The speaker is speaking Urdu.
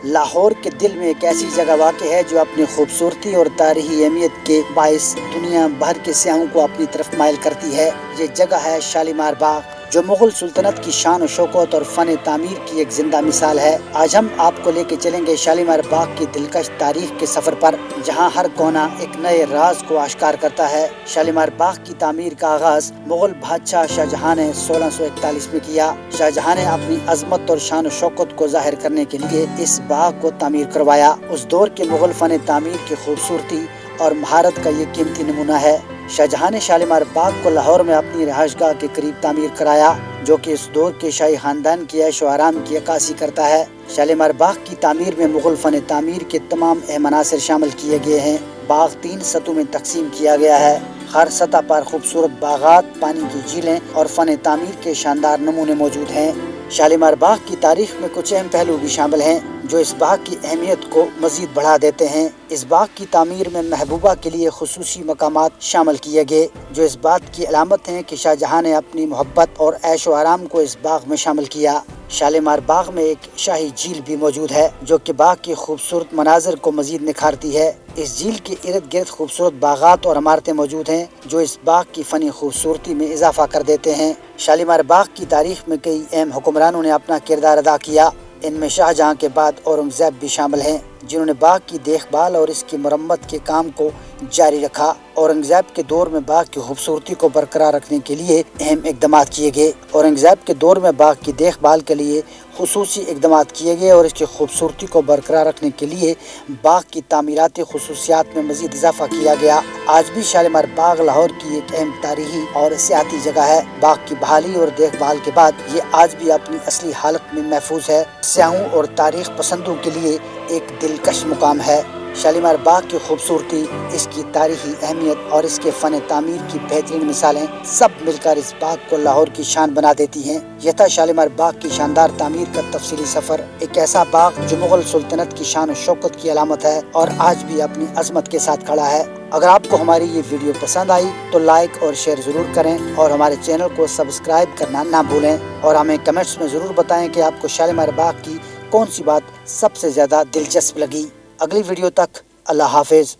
لاہور کے دل میں ایک ایسی جگہ واقع ہے جو اپنی خوبصورتی اور تاریخی اہمیت کے باعث دنیا بھر کے سیاحوں کو اپنی طرف مائل کرتی ہے۔ یہ جگہ ہے شالیمار باغ، جو مغل سلطنت کی شان و شوکت اور فن تعمیر کی ایک زندہ مثال ہے۔ آج ہم آپ کو لے کے چلیں گے شالیمار باغ کی دلکش تاریخ کے سفر پر، جہاں ہر کونا ایک نئے راز کو آشکار کرتا ہے۔ شالیمار باغ کی تعمیر کا آغاز مغل بادشاہ شاہجہاں نے 1641 میں کیا۔ شاہجہاں نے اپنی عظمت اور شان و شوکت کو ظاہر کرنے کے لیے اس باغ کو تعمیر کروایا۔ اس دور کے مغل فن تعمیر کی خوبصورتی اور مہارت کا یہ قیمتی نمونہ ہے۔ شاہجہاں نے شالیمار باغ کو لاہور میں اپنی رہائش گاہ کے قریب تعمیر کرایا، جو کہ اس دور کے شاہی خاندان کی عیش و آرام کی عکاسی کرتا ہے۔ شالیمار باغ کی تعمیر میں مغل فن تعمیر کے تمام اہم عناصر شامل کیے گئے ہیں۔ باغ 3 سطحوں میں تقسیم کیا گیا ہے۔ ہر سطح پر خوبصورت باغات، پانی کی جھیلیں اور فن تعمیر کے شاندار نمونے موجود ہیں۔ شالیمار باغ کی تاریخ میں کچھ اہم پہلو بھی شامل ہیں جو اس باغ کی اہمیت کو مزید بڑھا دیتے ہیں۔ اس باغ کی تعمیر میں محبوبہ کے لیے خصوصی مقامات شامل کیے گئے، جو اس بات کی علامت ہیں کہ شاہجہاں نے اپنی محبت اور عیش و آرام کو اس باغ میں شامل کیا۔ شالیمار باغ میں ایک شاہی جھیل بھی موجود ہے، جو کہ باغ کے خوبصورت مناظر کو مزید نکھارتی ہے۔ اس جھیل کے ارد گرد خوبصورت باغات اور عمارتیں موجود ہیں، جو اس باغ کی فنی خوبصورتی میں اضافہ کر دیتے ہیں۔ شالیمار باغ کی تاریخ میں کئی اہم حکمرانوں نے اپنا کردار ادا کیا۔ ان میں شاہجہاں کے بعد اورنگزیب بھی شامل ہیں، جنہوں نے باغ کی دیکھ بھال اور اس کی مرمت کے کام کو جاری رکھا۔ اورنگزیب کے دور میں باغ کی خوبصورتی کو برقرار رکھنے کے لیے اہم اقدامات کیے گئے۔ اورنگزیب کے دور میں باغ کی دیکھ بھال کے لیے خصوصی اقدامات کیے گئے اور اس کی خوبصورتی کو برقرار رکھنے کے لیے باغ کی تعمیراتی خصوصیات میں مزید اضافہ کیا گیا۔ آج بھی شالیمار باغ لاہور کی ایک اہم تاریخی اور سیاحتی جگہ ہے۔ باغ کی بحالی اور دیکھ بھال کے بعد یہ آج بھی اپنی اصلی حالت میں محفوظ ہے۔ سیاحوں اور تاریخ پسندوں کے لیے ایک دلکش مقام ہے۔ شالیمار باغ کی خوبصورتی، اس کی تاریخی اہمیت اور اس کے فن تعمیر کی بہترین مثالیں سب مل کر اس باغ کو لاہور کی شان بنا دیتی ہیں۔ یہ تھا شالیمار باغ کی شاندار تعمیر کا تفصیلی سفر، ایک ایسا باغ جو مغل سلطنت کی شان و شوکت کی علامت ہے اور آج بھی اپنی عظمت کے ساتھ کھڑا ہے۔ اگر آپ کو ہماری یہ ویڈیو پسند آئی تو لائک اور شیئر ضرور کریں، اور ہمارے چینل کو سبسکرائب کرنا نہ بھولیں، اور ہمیں کمنٹس میں ضرور بتائیں کہ آپ کو شالیمار باغ کی کون سی بات سب سے زیادہ دلچسپ لگی۔ اگلی ویڈیو تک اللہ حافظ۔